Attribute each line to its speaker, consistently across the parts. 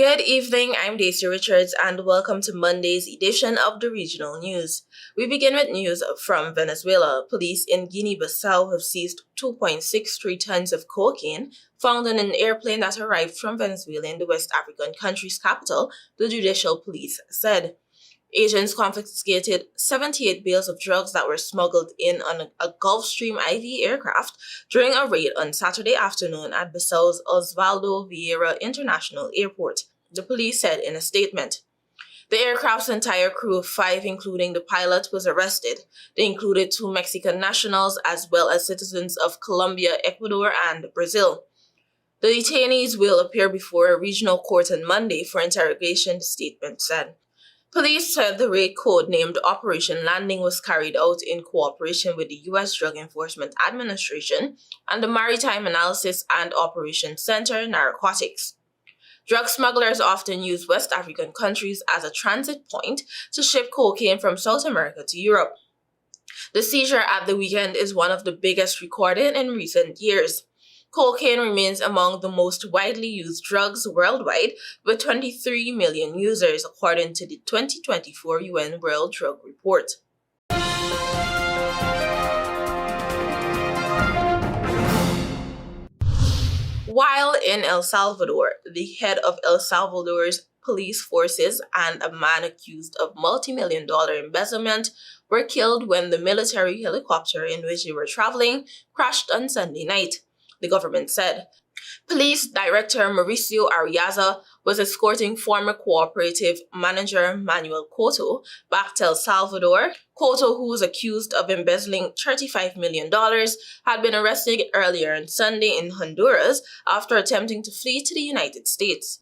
Speaker 1: Good evening, I'm Daisy Richards and welcome to Monday's edition of the Regional News. We begin with news from Venezuela. Police in Guinea-Bissau have seized 2.63 tons of cocaine found on an airplane that arrived from Venezuela in the West African country's capital, the judicial police said. Agents confiscated 78 bales of drugs that were smuggled in on a Gulfstream IV aircraft during a raid on Saturday afternoon at Bissau's Osvaldo Vieira International Airport, the police said in a statement. The aircraft's entire crew of 5, including the pilot, was arrested. They included 2 Mexican nationals as well as citizens of Colombia, Ecuador, and Brazil. The detainees will appear before a regional court on Monday for interrogation, the statement said. Police said the raid, codenamed Operation Landing, was carried out in cooperation with the U.S. Drug Enforcement Administration and the Maritime Analysis and Operations Center, Narcotics. Drug smugglers often use West African countries as a transit point to ship cocaine from South America to Europe. The seizure at the weekend is one of the biggest recorded in recent years. Cocaine remains among the most widely used drugs worldwide, with 23 million users, according to the 2024 UN World Drug Report. While in El Salvador, the head of El Salvador's police forces and a man accused of multi-million-dollar embezzlement were killed when the military helicopter in which they were traveling crashed on Sunday night, the government said. Police Director Mauricio Arriaza was escorting former cooperative manager Manuel Cotto back to El Salvador. Cotto, who was accused of embezzling $35 million, had been arrested earlier on Sunday in Honduras after attempting to flee to the United States.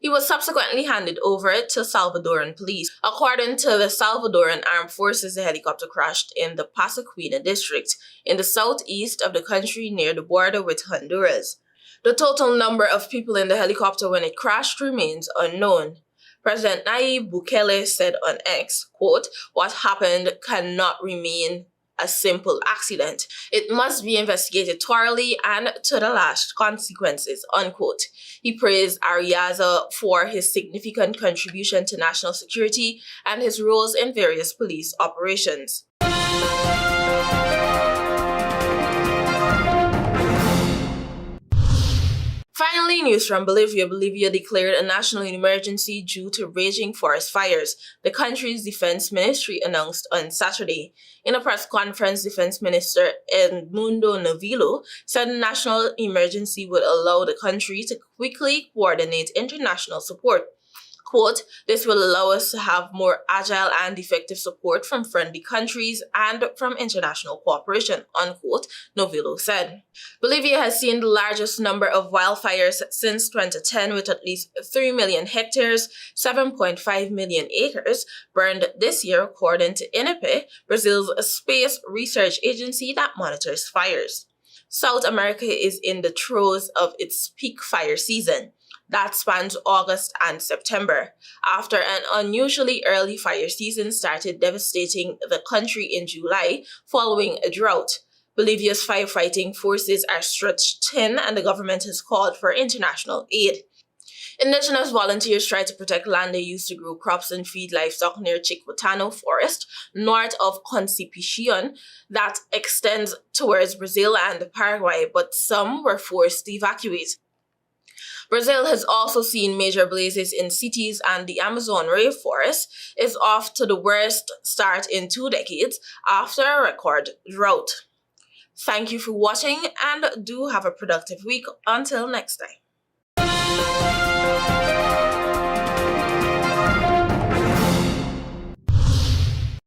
Speaker 1: He was subsequently handed over to Salvadoran police. According to the Salvadoran Armed Forces, the helicopter crashed in the Pasaquina district in the southeast of the country near the border with Honduras. The total number of people in the helicopter when it crashed remains unknown. President Nayib Bukele said on X, quote, "What happened cannot remain a simple accident. It must be investigated thoroughly and to the last consequences," unquote. He praised Arriaza for his significant contribution to national security and his roles in various police operations. Finally, news from Bolivia. Bolivia declared a national emergency due to raging forest fires, the country's defense ministry announced on Saturday. In a press conference, Defense Minister Edmundo Novillo said the national emergency would allow the country to quickly coordinate international support. Quote, "This will allow us to have more agile and effective support from friendly countries and from international cooperation," unquote, Novillo said. Bolivia has seen the largest number of wildfires since 2010, with at least 3 million hectares, 7.5 million acres, burned this year, according to INEP, Brazil's space research agency that monitors fires. South America is in the throes of its peak fire season. That spans August and September, after an unusually early fire season started devastating the country in July following a drought. Bolivia's firefighting forces are stretched thin and the government has called for international aid. Indigenous volunteers try to protect land they use to grow crops and feed livestock near Chiquitano Forest, north of Concepcion, that extends towards Brazil and Paraguay, but some were forced to evacuate. Brazil has also seen major blazes in cities, and the Amazon rainforest is off to the worst start in 2 decades after a record drought. Thank you for watching and do have a productive week. Until next time.